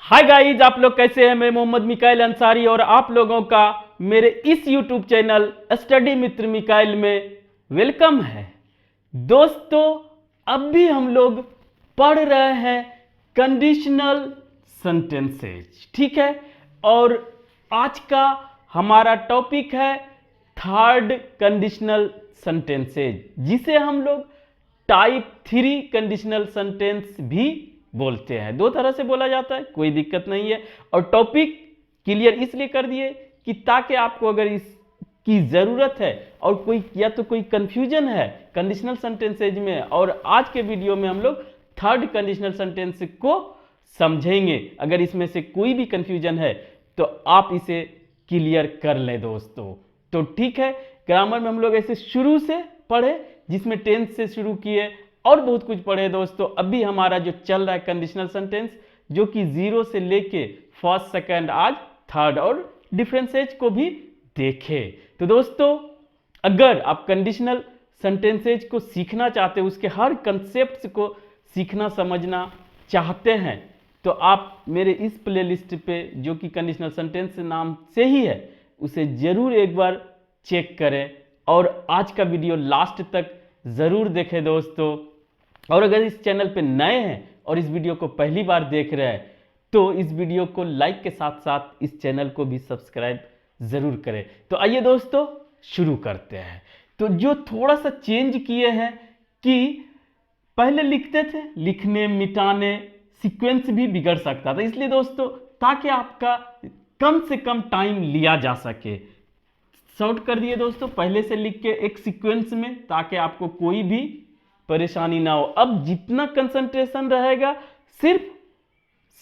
Hi guys, आप लोग कैसे हैं। मैं मोहम्मद मिकाइल अंसारी और आप लोगों का मेरे इस यूट्यूब चैनल स्टडी मित्र मिकाइल में वेलकम है। दोस्तों, अब भी हम लोग पढ़ रहे हैं कंडीशनल सेंटेंसेज, ठीक है। और आज का हमारा टॉपिक है थर्ड कंडीशनल सेंटेंसेज, जिसे हम लोग टाइप 3 कंडीशनल सेंटेंस भी बोलते हैं। दो तरह से बोला जाता है, कोई दिक्कत नहीं है। और टॉपिक क्लियर इसलिए कर दिए कि ताकि आपको अगर इसकी ज़रूरत है और कोई या तो कोई कंफ्यूजन है कंडीशनल सेंटेंसेज में, और आज के वीडियो में हम लोग थर्ड कंडीशनल सेंटेंस को समझेंगे। अगर इसमें से कोई भी कंफ्यूजन है तो आप इसे क्लियर कर लें दोस्तों। तो ठीक है, ग्रामर में हम लोग ऐसे शुरू से पढ़े, जिसमें टेंस से शुरू किए और बहुत कुछ पढ़े दोस्तों। अभी हमारा जो चल रहा है कंडीशनल सेंटेंस, जो कि 0 से लेके फर्स्ट सेकंड आज थर्ड, और डिफरेंसेज को भी देखे। तो दोस्तों, अगर आप कंडीशनल सेंटेंसेज को सीखना चाहते हैं, उसके हर कंसेप्ट को सीखना समझना चाहते हैं, तो आप मेरे इस प्लेलिस्ट पे, जो कि कंडीशनल सेंटेंस नाम से ही है, उसे जरूर एक बार चेक करें और आज का वीडियो लास्ट तक जरूर देखें दोस्तों। और अगर इस चैनल पे नए हैं और इस वीडियो को पहली बार देख रहे हैं, तो इस वीडियो को लाइक के साथ साथ इस चैनल को भी सब्सक्राइब जरूर करें। तो आइए दोस्तों, शुरू करते हैं। तो जो थोड़ा सा चेंज किए हैं कि पहले लिखते थे, लिखने मिटाने सीक्वेंस भी बिगड़ सकता था, इसलिए दोस्तों ताकि आपका कम से कम टाइम लिया जा सके, शॉर्ट कर दिए दोस्तों, पहले से लिख के एक सीक्वेंस में, ताकि आपको कोई भी परेशानी ना हो। अब जितना कंसंट्रेशन रहेगा सिर्फ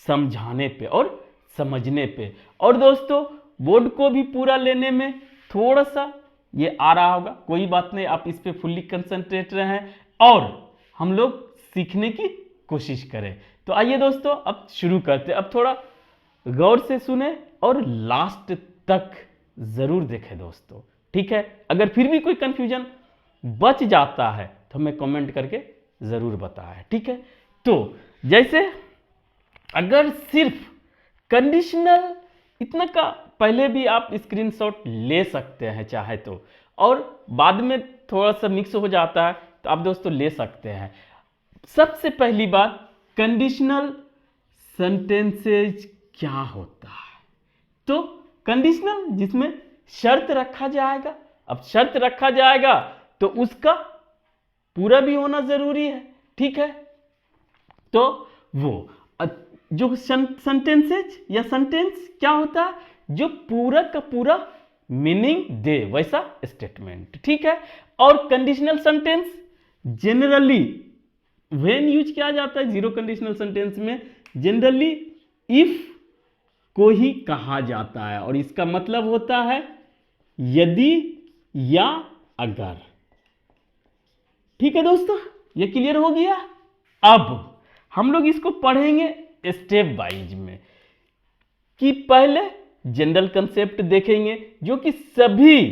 समझाने पे और समझने पे। और दोस्तों, बोर्ड को भी पूरा लेने में थोड़ा सा ये आ रहा होगा, कोई बात नहीं, आप इस पे फुल्ली कंसंट्रेट रहें और हम लोग सीखने की कोशिश करें। तो आइए दोस्तों, अब शुरू करते हैं। अब थोड़ा गौर से सुने और लास्ट तक जरूर देखें दोस्तों, ठीक है। अगर फिर भी कोई कंफ्यूजन बच जाता है तो हमें कमेंट करके जरूर बताएं, ठीक है। तो जैसे अगर सिर्फ कंडीशनल इतना का, पहले भी आप स्क्रीनशॉट ले सकते हैं चाहे तो, और बाद में थोड़ा सा मिक्स हो जाता है तो आप दोस्तों ले सकते हैं। सबसे पहली बात, कंडीशनल सेंटेंसेज क्या होता है। तो कंडीशनल जिसमें शर्त रखा जाएगा। अब शर्त रखा जाएगा तो उसका पूरा भी होना जरूरी है, ठीक है। तो वो जो सेंटेंसेज या सेंटेंस क्या होता है, जो पूरा का पूरा मीनिंग दे वैसा स्टेटमेंट, ठीक है। और conditional sentence generally when use किया जाता है, जीरो कंडीशनल सेंटेंस में जनरली इफ को ही कहा जाता है, और इसका मतलब होता है यदि या अगर, ठीक है दोस्तों। ये क्लियर हो गया। अब हम लोग इसको पढ़ेंगे स्टेप वाइज में, कि पहले जनरल कंसेप्ट देखेंगे जो कि सभी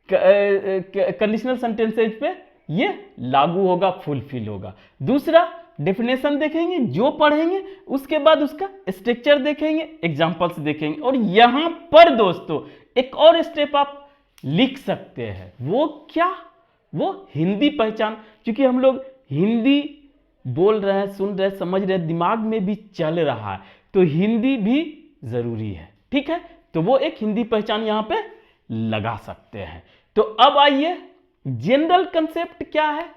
कंडीशनल सेंटेंसेज पे ये लागू होगा, फुलफिल होगा। दूसरा डेफिनेशन देखेंगे जो पढ़ेंगे, उसके बाद उसका स्ट्रक्चर देखेंगे, एग्जांपल्स देखेंगे। और यहां पर दोस्तों एक और स्टेप आप लिख सकते हैं। वो क्या? वो हिंदी पहचान, क्योंकि हम लोग हिंदी बोल रहे हैं, सुन रहे हैं, समझ रहे हैं, दिमाग में भी चल रहा है, तो हिंदी भी जरूरी है, ठीक है। तो वो एक हिंदी पहचान यहां पे लगा सकते हैं। तो अब आइए, जनरल कंसेप्ट क्या है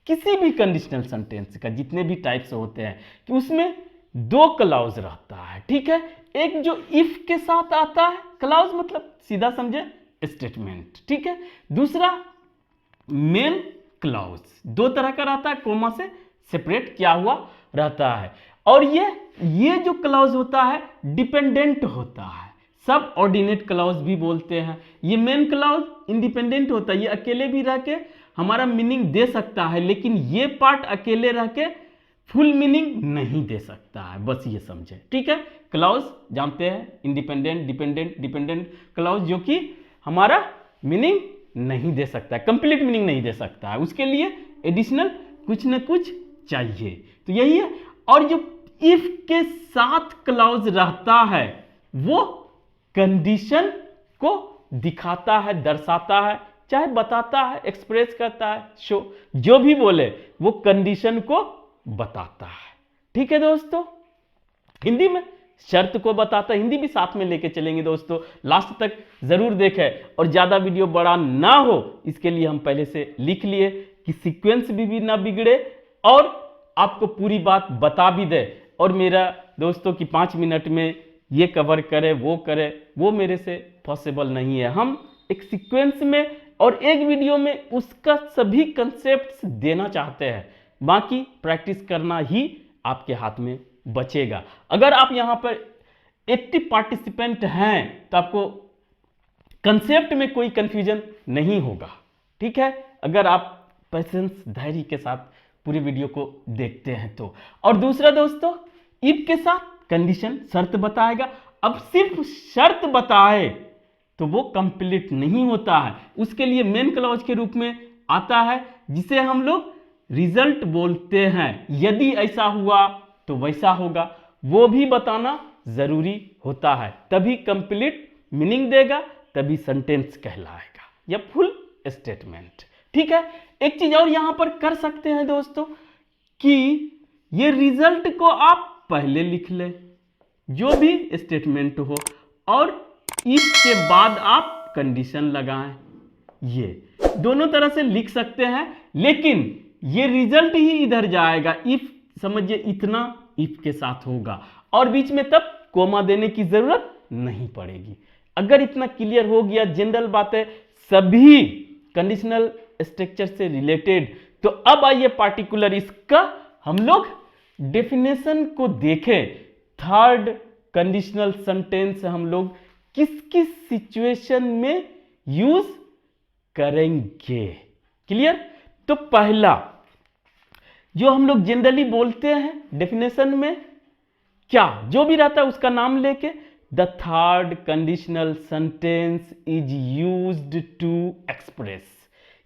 किसी भी कंडीशनल सेंटेंस का, जितने भी टाइप्स होते हैं, कि उसमें दो क्लाउज रहता है, ठीक है। एक जो इफ के साथ आता है, क्लाउज मतलब सीधा समझे स्टेटमेंट, ठीक है। दूसरा मेन क्लाउज, दो तरह का रहता है, कोमा से सेपरेट किया हुआ रहता है। और ये जो क्लाउज होता है डिपेंडेंट होता है, सब ऑर्डिनेट क्लाउज भी बोलते हैं। ये मेन क्लाउज इंडिपेंडेंट होता है, ये अकेले भी रह के हमारा मीनिंग दे सकता है, लेकिन ये पार्ट अकेले रह के फुल मीनिंग नहीं दे सकता है, बस ये समझे, ठीक है। क्लाउज जानते हैं, इंडिपेंडेंट, डिपेंडेंट, डिपेंडेंट क्लाउज, जो कि हमारा मीनिंग नहीं दे सकता है, कंप्लीट मीनिंग नहीं दे सकता है, उसके लिए एडिशनल कुछ न कुछ चाहिए। तो यही है। और जो इफ के साथ क्लॉज रहता है वो कंडीशन को दिखाता है, दर्शाता है, चाहे बताता है, एक्सप्रेस करता है, शो जो भी बोले वो कंडीशन को बताता है। ठीक है दोस्तों, हिंदी में शर्त को बताता है, हिंदी भी साथ में लेके चलेंगे दोस्तों, लास्ट तक जरूर देखें और ज्यादा वीडियो बड़ा ना हो इसके लिए हम पहले से लिख लिए कि सीक्वेंस भी ना बिगड़े और आपको पूरी बात बता भी दे। और मेरा दोस्तों कि 5 मिनट में ये कवर करे वो मेरे से पॉसिबल नहीं है। हम एक सीक्वेंस में और एक वीडियो में उसका सभी कंसेप्ट्स देना चाहते हैं, बाकी प्रैक्टिस करना ही आपके हाथ में बचेगा। अगर आप यहां पर एक्टिव पार्टिसिपेंट हैं तो आपको कंसेप्ट में कोई कंफ्यूजन नहीं होगा। ठीक है, अगर आप पेशेंस धैर्य के साथ पूरी वीडियो को देखते हैं तो। और दूसरा दोस्तों, इफ के साथ कंडीशन शर्त बताएगा। अब सिर्फ शर्त बताए तो वो कंप्लीट नहीं होता है, उसके लिए मेन क्लॉज के रूप में आता है जिसे हम लोग रिजल्ट बोलते हैं। यदि ऐसा हुआ तो वैसा होगा, वो भी बताना जरूरी होता है, तभी कंप्लीट मीनिंग देगा, तभी सेंटेंस कहलाएगा या फुल स्टेटमेंट। ठीक है, एक चीज और यहां पर कर सकते हैं दोस्तों कि ये रिजल्ट को आप पहले लिख ले जो भी स्टेटमेंट हो और इफ के बाद आप कंडीशन लगाएं। ये दोनों तरह से लिख सकते हैं, लेकिन ये रिजल्ट ही इधर जाएगा। इफ समझिए इतना इफ के साथ होगा और बीच में तब कोमा देने की जरूरत नहीं पड़ेगी। अगर इतना क्लियर हो गया, जनरल बातें सभी कंडीशनल स्ट्रक्चर से रिलेटेड, तो अब आइए पार्टिकुलर इसका हम लोग डेफिनेशन को देखें। थर्ड कंडीशनल सेंटेंस हम लोग किस किस सिचुएशन में यूज करेंगे, क्लियर? तो पहला जो हम लोग जनरली बोलते हैं डेफिनेशन में, क्या जो भी रहता है उसका नाम लेके, the third conditional sentence is used to express.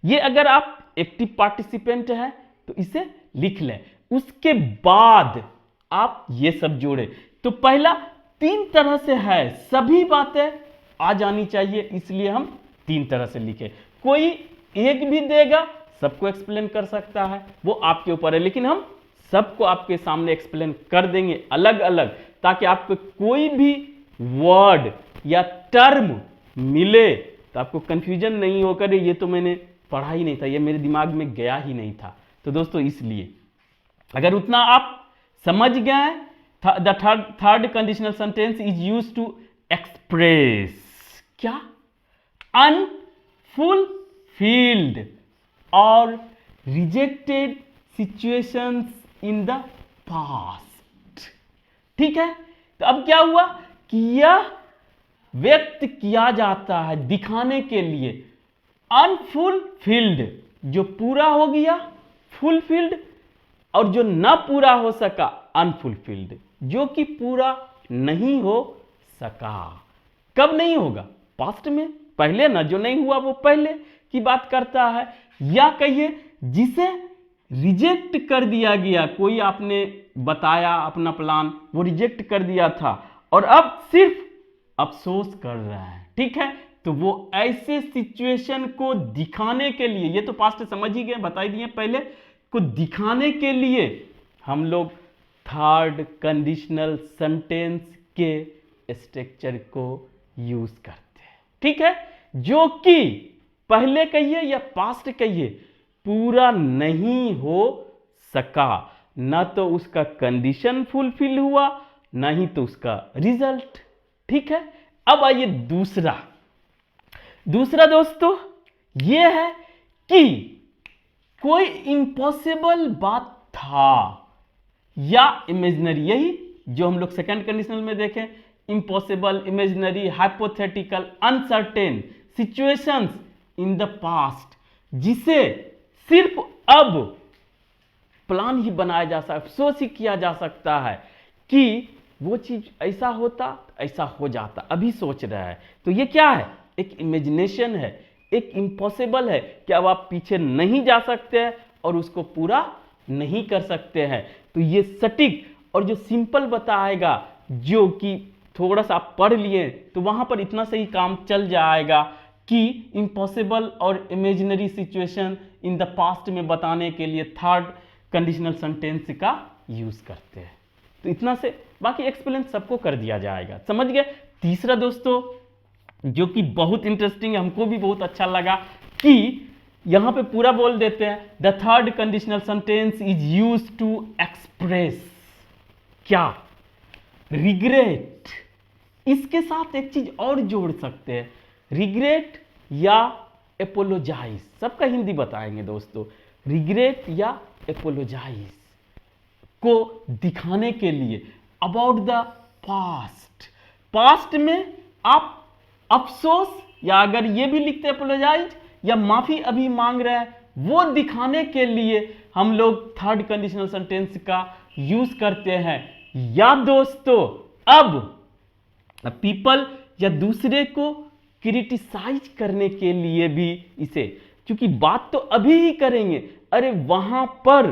ये अगर आप एक्टिव पार्टिसिपेंट है तो इसे लिख लें, उसके बाद आप ये सब जोड़े। तो पहला 3 तरह से है, सभी बातें आ जानी चाहिए, इसलिए हम 3 तरह से लिखे। कोई एक भी देगा, सबको एक्सप्लेन कर सकता है, वो आपके ऊपर है, लेकिन हम सबको आपके सामने एक्सप्लेन कर देंगे अलग अलग, ताकि आपको कोई भी वर्ड या टर्म मिले तो आपको कंफ्यूजन नहीं होकर ये तो मैंने पढ़ा ही नहीं था, ये मेरे दिमाग में गया ही नहीं था। तो दोस्तों इसलिए अगर उतना आप समझ गए, the third conditional sentence is used to express क्या, अनफुलफिल्ड और rejected situations in the past. ठीक है, तो अब क्या हुआ कि यह व्यक्त किया जाता है दिखाने के लिए। अनफुलफिल्ड जो पूरा हो गया, फुलफिल्ड, और जो ना पूरा हो सका अनफुलफिल्ड, जो कि पूरा नहीं हो सका। कब नहीं होगा? पास्ट में, पहले ना, जो नहीं हुआ वो पहले की बात करता है, या कहिए जिसे रिजेक्ट कर दिया गया, कोई आपने बताया अपना प्लान, वो रिजेक्ट कर दिया था और अब सिर्फ अफसोस कर रहा है। ठीक है, तो वो ऐसे सिचुएशन को दिखाने के लिए, ये तो पास्ट समझ ही गए, बता ही दिए पहले, को दिखाने के लिए हम लोग थर्ड कंडीशनल सेंटेंस के स्ट्रक्चर को यूज करते हैं। ठीक है, जो कि पहले कहिए या पास्ट कहिए पूरा नहीं हो सका, ना तो उसका कंडीशन फुलफिल हुआ, ना ही तो उसका रिजल्ट। ठीक है, अब आइए दूसरा दोस्तों ये है कि कोई इम्पॉसिबल बात था या इमेजिनरी, यही जो हम लोग सेकंड कंडीशनल में देखें, impossible, imaginary, hypothetical, uncertain situations in the past, जिसे सिर्फ अब प्लान ही बनाया जा सकता, अफसोस ही किया जा सकता है कि वो चीज ऐसा होता, ऐसा हो जाता, अभी सोच रहा है। तो ये क्या है? एक इमेजिनेशन है, एक इम्पॉसिबल है कि अब आप पीछे नहीं जा सकते हैं और उसको पूरा नहीं कर सकते हैं। तो ये सटीक और जो सिंपल बताएगा, जो कि थोड़ा सा आप पढ़ लिए तो वहां पर इतना सही काम चल जाएगा कि इम्पॉसिबल और imaginary situation in the past में बताने के लिए थर्ड कंडीशनल सेंटेंस का यूज करते हैं। तो इतना से बाकी एक्सप्लेन सबको कर दिया जाएगा, समझ गए। तीसरा दोस्तों जो कि बहुत इंटरेस्टिंग है, हमको भी बहुत अच्छा लगा कि यहां पे पूरा बोल देते हैं, the third conditional sentence is used to express क्या, रिग्रेट। इसके साथ एक चीज और जोड़ सकते हैं, रिग्रेट या एपोलोजाइज, सबका हिंदी बताएंगे दोस्तों। रिग्रेट या एपोलोजाइज को दिखाने के लिए अबाउट द पास्ट, पास्ट में आप अफसोस या अगर ये भी लिखते हैं एपोलोजाइज या माफी अभी मांग रहे हैं, वो दिखाने के लिए हम लोग थर्ड कंडीशनल सेंटेंस का यूज करते हैं। या दोस्तों अब पीपल या दूसरे को क्रिटिसाइज करने के लिए भी इसे, क्योंकि बात तो अभी ही करेंगे, अरे वहां पर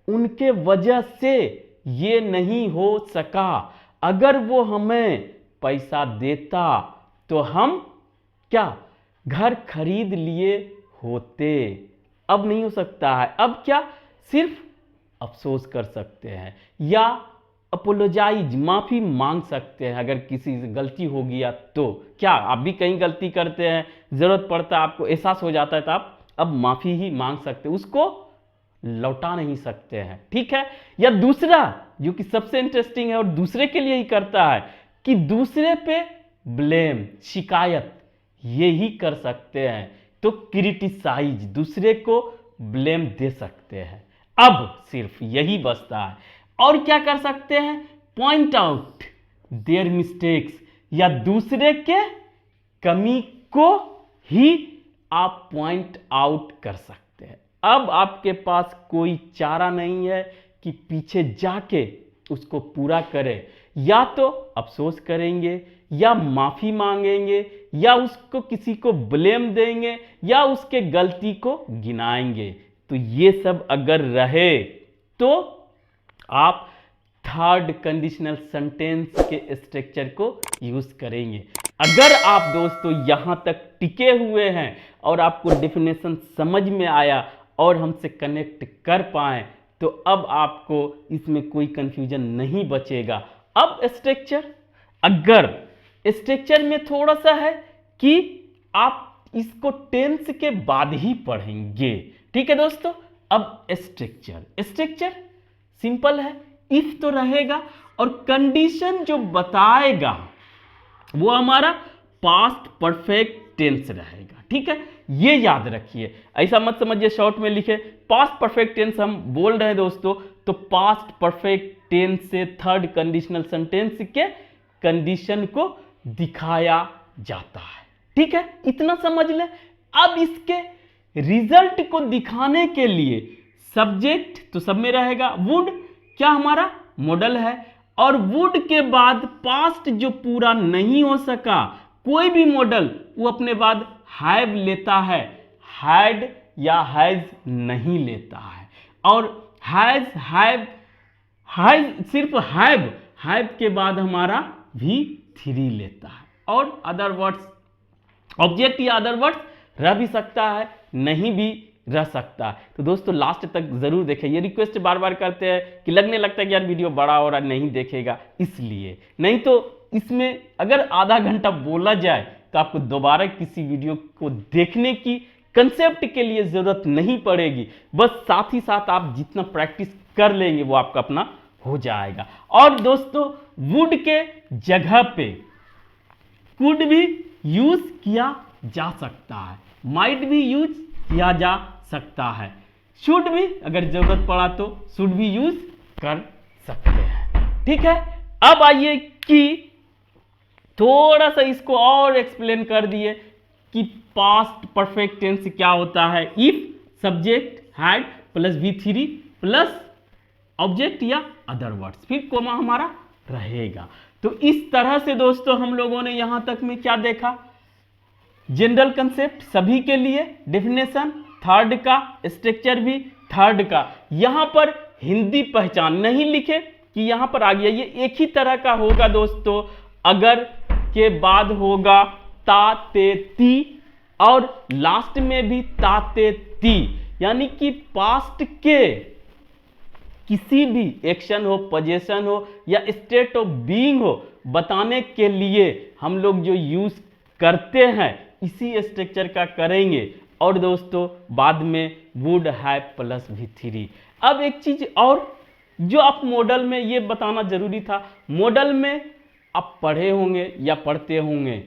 उनके वजह से ये नहीं हो सका, अगर वो हमें पैसा देता तो हम क्या घर खरीद लिए होते, अब नहीं हो सकता है, अब क्या सिर्फ अफसोस कर सकते हैं या अपोलोजाइज माफी मांग सकते हैं अगर किसी से गलती हो गया तो। क्या आप भी कहीं गलती करते हैं, जरूरत पड़ता है, आपको एहसास हो जाता है, तो आप अब माफी ही मांग सकते हैं, उसको लौटा नहीं सकते हैं, ठीक है। या दूसरा जो कि सबसे इंटरेस्टिंग है और दूसरे के लिए ही करता है कि दूसरे पे ब्लेम, शिकायत, ये ही कर सकते हैं, तो क्रिटिसाइज, दूसरे को ब्लेम दे सकते हैं, अब सिर्फ यही बचता है। और क्या कर सकते हैं, पॉइंट आउट देयर मिस्टेक्स, या दूसरे के कमी को ही आप पॉइंट आउट कर सकते हैं। अब आपके पास कोई चारा नहीं है कि पीछे जाके उसको पूरा करें, या तो अफसोस करेंगे या माफी मांगेंगे या उसको किसी को ब्लेम देंगे या उसके गलती को गिनाएंगे। तो ये सब अगर रहे तो आप थर्ड कंडीशनल सेंटेंस के स्ट्रक्चर को यूज करेंगे। अगर आप दोस्तों यहां तक टिके हुए हैं और आपको डेफिनेशन समझ में आया और हमसे कनेक्ट कर पाए, तो अब आपको इसमें कोई कंफ्यूजन नहीं बचेगा। अब स्ट्रक्चर, अगर स्ट्रक्चर में थोड़ा सा है कि आप इसको टेंस के बाद ही पढ़ेंगे, ठीक है दोस्तों। अब स्ट्रक्चर सिंपल है, इफ तो रहेगा और कंडीशन जो बताएगा वो हमारा पास्ट परफेक्ट टेंस रहेगा, ठीक है। ये याद रखिए, ऐसा मत समझिए शॉर्ट में लिखे पास्ट परफेक्ट टेंस हम बोल रहे हैं दोस्तों, तो पास्ट परफेक्ट टेंस से थर्ड कंडीशनल सेंटेंस के कंडीशन को दिखाया जाता है, ठीक है, इतना समझ लें। अब इसके रिजल्ट को दिखाने के लिए सब्जेक्ट तो सब में रहेगा, वुड क्या हमारा मॉडल है, और वुड के बाद पास्ट जो पूरा नहीं हो सका कोई भी मॉडल, वो अपने बाद हैव लेता है, हैड या हैज नहीं लेता है। और हैज, हैव सिर्फ हैव के बाद हमारा V3 लेता है, और अदर वर्ड्स ऑब्जेक्ट या अदर वर्ड्स रह भी सकता है, नहीं भी रह सकता है। तो दोस्तों लास्ट तक जरूर देखें, ये रिक्वेस्ट बार बार करते हैं कि लगने लगता है कि यार वीडियो बड़ा हो रहा नहीं देखेगा, इसलिए नहीं तो इसमें अगर आधा घंटा बोला जाए तो आपको दोबारा किसी वीडियो को देखने की कंसेप्ट के लिए जरूरत नहीं पड़ेगी, बस साथ ही साथ आप जितना प्रैक्टिस कर लेंगे वो आपका अपना हो जाएगा। और दोस्तों वुड के जगह पे कुड भी यूज किया जा सकता है, माइट भी यूज किया जा सकता है, शुड भी अगर जरूरत पड़ा तो शुड भी यूज कर सकते हैं, ठीक है। अब आइए कि थोड़ा सा इसको और एक्सप्लेन कर दिए कि पास्ट परफेक्ट टेंस क्या होता है। If subject had plus V3 plus object या अदर वर्ड्स, फिर कोमा हमारा रहेगा। तो इस तरह से दोस्तों हम लोगों ने यहां तक में क्या देखा, जनरल कंसेप्ट सभी के लिए, डेफिनेशन थर्ड का, स्ट्रक्चर भी थर्ड का। यहां पर हिंदी पहचान नहीं लिखे कि यहां पर आ गया, ये एक ही तरह का होगा दोस्तों। अगर के बाद होगा ता ते ती और लास्ट में भी ता ते ती, यानी कि पास्ट के किसी भी एक्शन हो, पोजीशन हो या स्टेट ऑफ बीइंग हो बताने के लिए हम लोग जो यूज करते हैं इसी स्ट्रक्चर का करेंगे। और दोस्तों बाद में वुड हैव प्लस V3। अब एक चीज और जो आप मॉडल में ये बताना जरूरी था, मॉडल में आप पढ़े होंगे या पढ़ते होंगे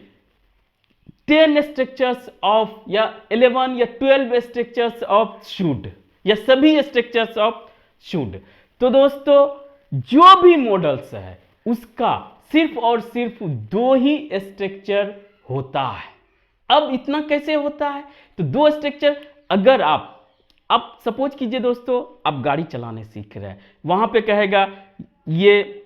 10 स्ट्रक्चर्स ऑफ या 11 या 12 स्ट्रक्चर्स ऑफ शुड या सभी स्ट्रक्चर्स ऑफ शुड। तो दोस्तों जो भी मॉडल्स है उसका सिर्फ और सिर्फ 2 ही स्ट्रक्चर होता है। अब इतना कैसे होता है? तो 2 स्ट्रक्चर, अगर आप सपोज कीजिए दोस्तों आप गाड़ी चलाने सीख रहे हैं, वहां पे कहेगा ये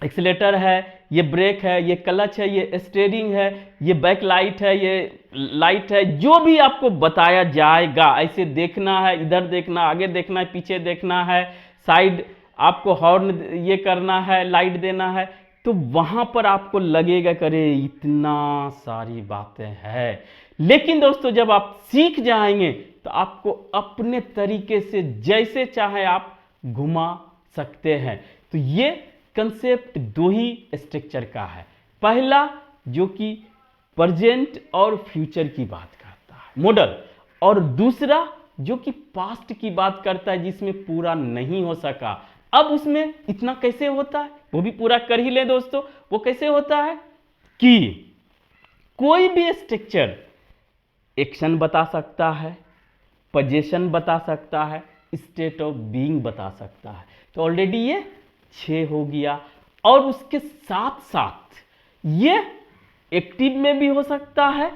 एक्सीलेटर है, ये ब्रेक है, ये क्लच है, ये स्टीयरिंग है, ये बैक लाइट है, ये लाइट है, जो भी आपको बताया जाएगा ऐसे देखना है, इधर देखना, आगे देखना है, पीछे देखना है, साइड आपको हॉर्न ये करना है, लाइट देना है, तो वहां पर आपको लगेगा करे इतना सारी बातें हैं। लेकिन दोस्तों जब आप सीख जाएंगे तो आपको अपने तरीके से जैसे चाहे आप घुमा सकते हैं। तो ये कंसेप्ट 2 ही स्ट्रक्चर का है। पहला जो कि प्रेजेंट और फ्यूचर की बात करता है मॉडल, और दूसरा जो कि पास्ट की बात करता है जिसमें पूरा नहीं हो सका। अब उसमें इतना कैसे होता है वो भी पूरा कर ही ले दोस्तों। वो कैसे होता है कि कोई भी स्ट्रक्चर एक्शन बता सकता है, पोजीशन बता सकता है, स्टेट ऑफ बीइंग बता सकता है। तो ऑलरेडी ये 6 हो गया। और उसके साथ साथ ये एक्टिव में भी हो सकता है,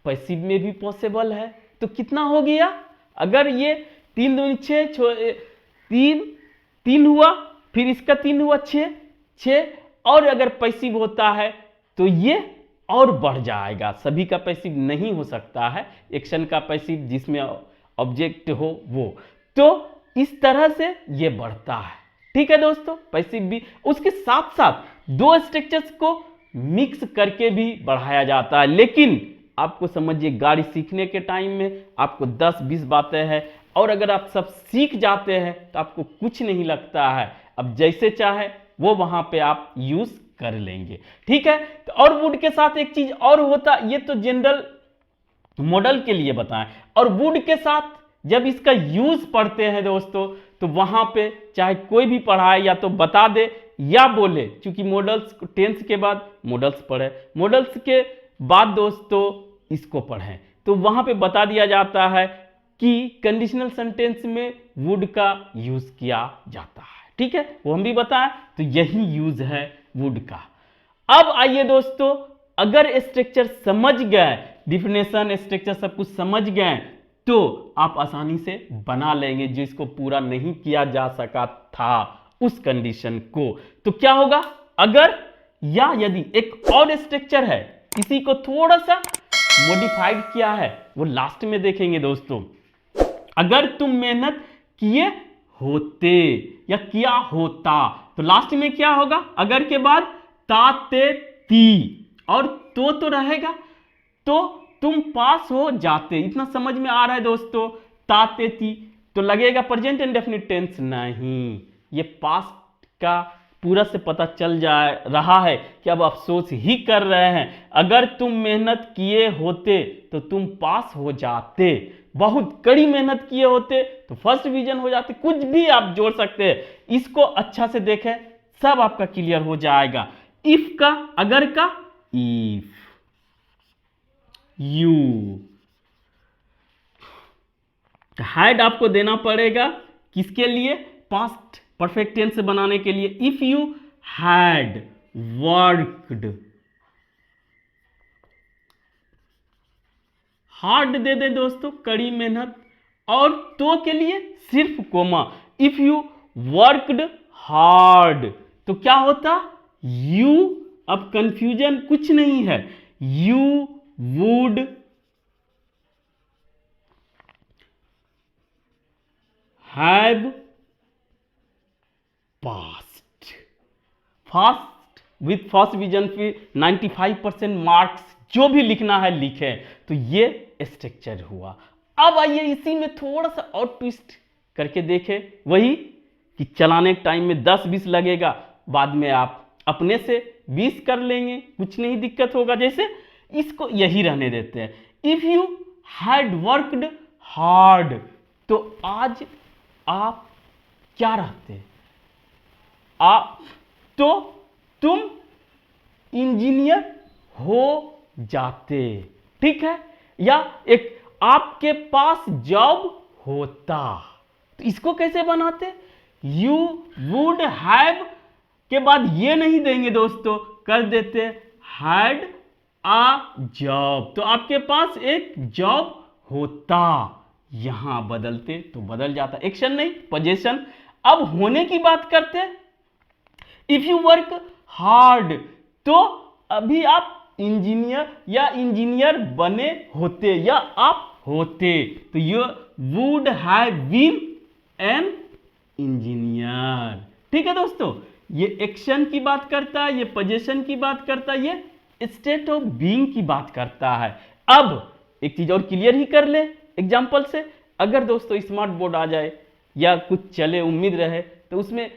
पैसिव में भी पॉसिबल है। तो कितना हो गया? अगर ये 3 दूनी 6, 3 हुआ, फिर इसका 3 हुआ 6, और अगर पैसिव होता है तो ये और बढ़ जाएगा। सभी का पैसिव नहीं हो सकता है, एक्शन का पैसिव जिसमें ऑब्जेक्ट हो वो। तो इस तरह से ये बढ़ता है। ठीक है दोस्तों, पैसिव भी। उसके साथ साथ 2 स्ट्रक्चर्स को मिक्स करके भी बढ़ाया जाता है। लेकिन आपको समझिए गाड़ी सीखने के टाइम में आपको 10-20 बातें हैं, और अगर आप सब सीख जाते हैं तो आपको कुछ नहीं लगता है। अब जैसे चाहे वो वहां पे आप यूज कर लेंगे। ठीक है। तो और वुड के साथ एक चीज और होता, ये तो जनरल मॉडल के लिए बताएं। और वुड के साथ जब इसका यूज पढ़ते हैं दोस्तों तो वहां पे चाहे कोई भी पढ़ाए या तो बता दे या बोले, क्योंकि मॉडल्स 10th के बाद मॉडल्स पढ़े, मॉडल्स के बाद दोस्तों इसको पढ़ें, तो वहां पे बता दिया जाता है कि कंडीशनल सेंटेंस में वुड का यूज किया जाता है। ठीक है, वो हम भी बताएं। तो यही यूज है वुड का। अब आइए दोस्तों, अगर स्ट्रक्चर समझ गए, डिफिनेशन स्ट्रक्चर सब कुछ समझ गए, तो आप आसानी से बना लेंगे जिसको पूरा नहीं किया जा सका था उस कंडीशन को। तो क्या होगा? अगर या यदि एक और स्ट्रक्चर है, इसी को थोड़ा सा मॉडिफाइड किया है, वो लास्ट में देखेंगे दोस्तों। अगर तुम मेहनत किए होते या किया होता, तो लास्ट में क्या होगा? अगर के बाद ताते ती, और तो रहेगा, तो तुम पास हो जाते। इतना समझ में आ रहा है दोस्तों? ताते थी तो लगेगा प्रेजेंट इंडेफिनिट टेंस, नहीं, ये पास्ट का पूरा से पता चल जा रहा है कि अब अफसोस ही कर रहे हैं। अगर तुम मेहनत किए होते तो तुम पास हो जाते, बहुत कड़ी मेहनत किए होते तो फर्स्ट डिवीजन हो जाते। कुछ भी आप जोड़ सकते हैं, इसको अच्छा से देखें, सब आपका क्लियर हो जाएगा। इफ का, अगर का, इफ यू हैड आपको देना पड़ेगा किसके लिए? पास्ट परफेक्ट टेंस बनाने के लिए। If you had worked, hard दे दे दोस्तों, कड़ी मेहनत, और तो के लिए सिर्फ comma. If you worked hard, तो क्या होता? यू, अब कंफ्यूजन कुछ नहीं है, you would have passed. Fast with fast vision फिर 95% मार्क्स जो भी लिखना है लिखे। तो ये स्ट्रक्चर हुआ। अब आइए इसी में थोड़ा सा और ट्विस्ट करके देखें, वही कि चलाने के टाइम में 10-20 लगेगा, बाद में आप अपने से 20 कर लेंगे, कुछ नहीं दिक्कत होगा। जैसे इसको यही रहने देते हैं, if you had worked hard, तो आज आप क्या रहते, आप तो तुम इंजीनियर हो जाते, ठीक है, या एक आपके पास जॉब होता। तो इसको कैसे बनाते, यू वुड हैव के बाद ये नहीं देंगे दोस्तों, कर देते हैड आ जॉब, तो आपके पास एक जॉब होता। यहां बदलते तो बदल जाता, एक्शन नहीं पोजीशन। अब होने की बात करते हैं, इफ यू वर्क हार्ड, तो अभी आप इंजीनियर या इंजीनियर बने होते या आप होते, तो you would have been an engineer. ठीक है दोस्तों, ये एक्शन की बात करता है, ये पोजीशन की बात करता है, ये स्टेट ऑफ बीइंग की बात करता है। अब एक चीज और क्लियर ही कर ले एग्जांपल से, अगर दोस्तों स्मार्ट बोर्ड आ जाए या कुछ चले उम्मीद रहे, तो उसमें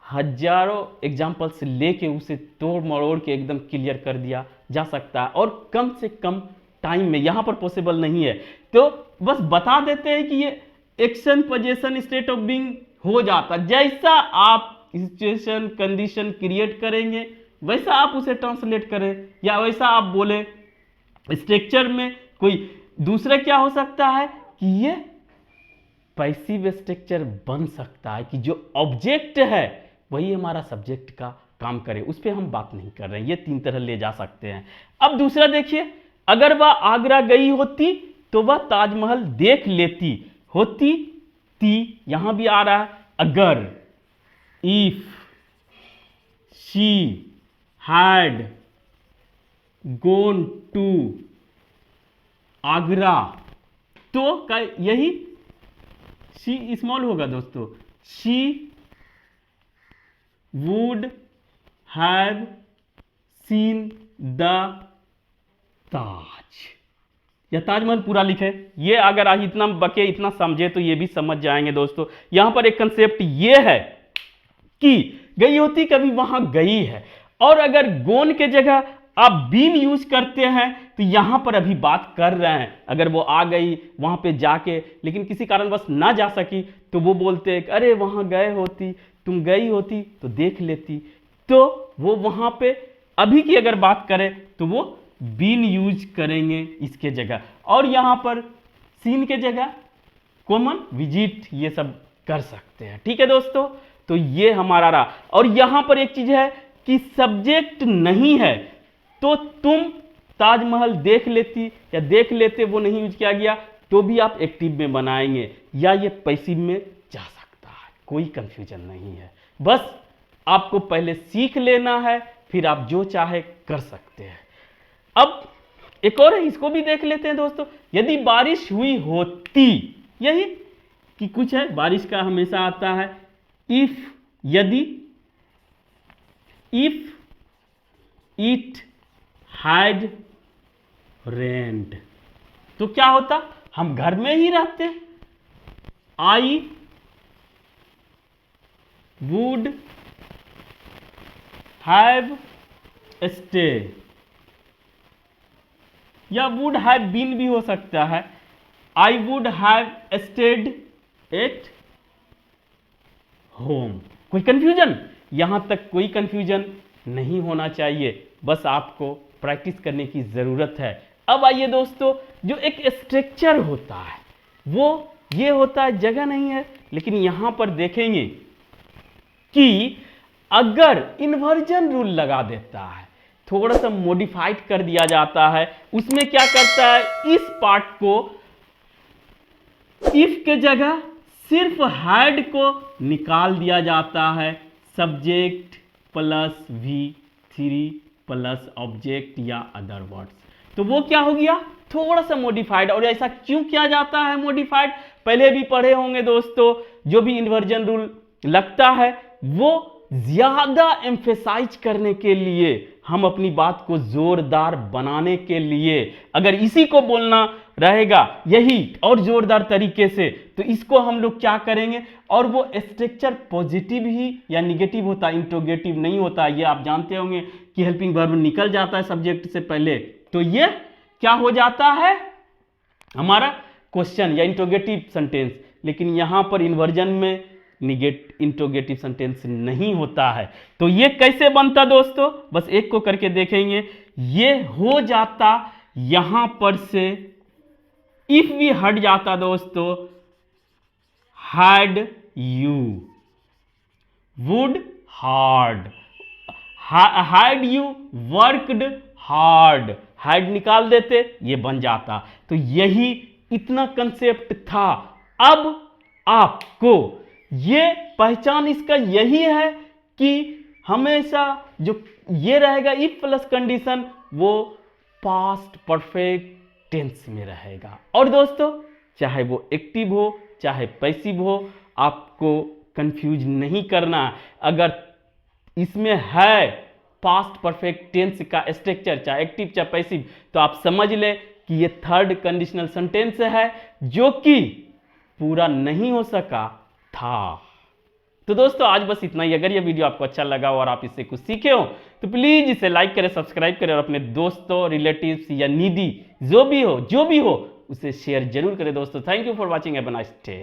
हजारों एग्जाम्पल से लेके उसे तोड़ मरोड़ के एकदम क्लियर कर दिया जा सकता है, और कम से कम टाइम में। यहां पर पॉसिबल नहीं है, तो बस बता देते हैं कि ये action position state of being हो जाता। जैसा आप सिचुएशन कंडीशन क्रिएट करेंगे वैसा आप उसे ट्रांसलेट करें, या वैसा आप बोले स्ट्रक्चर में कोई दूसरा क्या हो सकता है कि ये पैसिव स्ट्रक्चर बन सकता है, कि जो ऑब्जेक्ट है वही हमारा सब्जेक्ट का काम करे। उस पर हम बात नहीं कर रहे हैं, ये 3 तरह ले जा सकते हैं। अब दूसरा देखिए, अगर वह आगरा गई होती तो वह ताजमहल देख लेती, होती ती यहां भी आ रहा है, अगर if she had gone to Agra, तो का यही शी स्मॉल होगा दोस्तों, she would have seen the Taj, या ताजमहल पूरा लिखे। ये अगर आज इतना बके इतना समझे तो ये भी समझ जाएंगे दोस्तों। यहां पर एक कंसेप्ट ये है कि गई होती कभी वहां गई है, और अगर गोन के जगह आप बीन यूज करते हैं तो यहां पर अभी बात कर रहे हैं, अगर वो आ गई वहां पे जाके लेकिन किसी कारणवश ना जा सकी, तो वो बोलते हैं अरे वहां गए होती, तुम गई होती तो देख लेती। तो वो वहां पे अभी की अगर बात करें तो वो बीन यूज करेंगे इसके जगह, और यहां पर सीन के जगह कॉमन विजिट ये सब कर सकते हैं। ठीक है दोस्तों, तो ये हमारा रहा। और यहां पर एक चीज है कि सब्जेक्ट नहीं है, तो तुम ताजमहल देख लेती या देख लेते वो नहीं यूज किया गया, तो भी आप एक्टिव में बनाएंगे या ये पैसिव में जा सकता है, कोई कंफ्यूजन नहीं है। बस आपको पहले सीख लेना है, फिर आप जो चाहे कर सकते हैं। अब एक और है, इसको भी देख लेते हैं दोस्तों। यदि बारिश हुई होती, यही कि कुछ है बारिश का हमेशा आता है, इफ यदि, इफ इट हैड रेन्ड, तो क्या होता, हम घर में ही रहते, आई वुड हैव स्टे, या वुड हैव बीन भी हो सकता है, I would have stayed at home. कोई कंफ्यूजन, यहां तक कोई कंफ्यूजन नहीं होना चाहिए, बस आपको प्रैक्टिस करने की जरूरत है। अब आइए दोस्तों, जो एक स्ट्रक्चर होता है वो ये होता है, जगह नहीं है, लेकिन यहां पर देखेंगे कि अगर इन्वर्जन रूल लगा देता है, थोड़ा सा मॉडिफाइड कर दिया जाता है, उसमें क्या करता है, इस पार्ट को इफ के जगह सिर्फ हैड को निकाल दिया जाता है, subject plus V3 plus object या अदर वर्ड्स, तो वो क्या हो गया, थोड़ा सा मॉडिफाइड। और ऐसा क्यों किया जाता है मॉडिफाइड, पहले भी पढ़े होंगे दोस्तों, जो भी इन्वर्जन रूल लगता है वो ज्यादा एम्फेसाइज करने के लिए, हम अपनी बात को जोरदार बनाने के लिए, अगर इसी को बोलना रहेगा यही और जोरदार तरीके से, तो इसको हम लोग क्या करेंगे, और वो स्ट्रक्चर पॉजिटिव ही या निगेटिव होता है, इंट्रोगेटिव नहीं होता है। ये आप जानते होंगे कि हेल्पिंग वर्ब निकल जाता है सब्जेक्ट से पहले, तो ये क्या हो जाता है हमारा क्वेश्चन या इंट्रोगेटिव सेंटेंस। लेकिन यहां पर इन्वर्जन में इंट्रोगेटिव सेंटेंस नहीं होता है। तो ये कैसे बनता दोस्तों, बस एक को करके देखेंगे। ये हो जाता यहां पर से, इफ भी हट जाता दोस्तों, had you, would hard, had you worked hard, had निकाल देते, ये बन जाता। तो यही इतना कंसेप्ट था। अब आपको ये पहचान इसका यही है कि हमेशा जो ये रहेगा इफ प्लस कंडीशन, वो पास्ट परफेक्ट टेंस में रहेगा। और दोस्तों चाहे वो एक्टिव हो चाहे पैसिव हो, आपको कंफ्यूज नहीं करना। अगर इसमें है पास्ट परफेक्ट टेंस का स्ट्रक्चर, चाहे एक्टिव चाहे पैसिव, तो आप समझ ले कि ये थर्ड कंडीशनल सेंटेंस है जो कि पूरा नहीं हो सका था। तो दोस्तों आज बस इतना ही। अगर ये वीडियो आपको अच्छा लगा और आप इससे कुछ सीखे हो तो प्लीज इसे लाइक करें, सब्सक्राइब करें और अपने दोस्तों, रिलेटिव्स या नीडी जो भी हो उसे शेयर जरूर करें दोस्तों। Thank you for watching, have a nice day.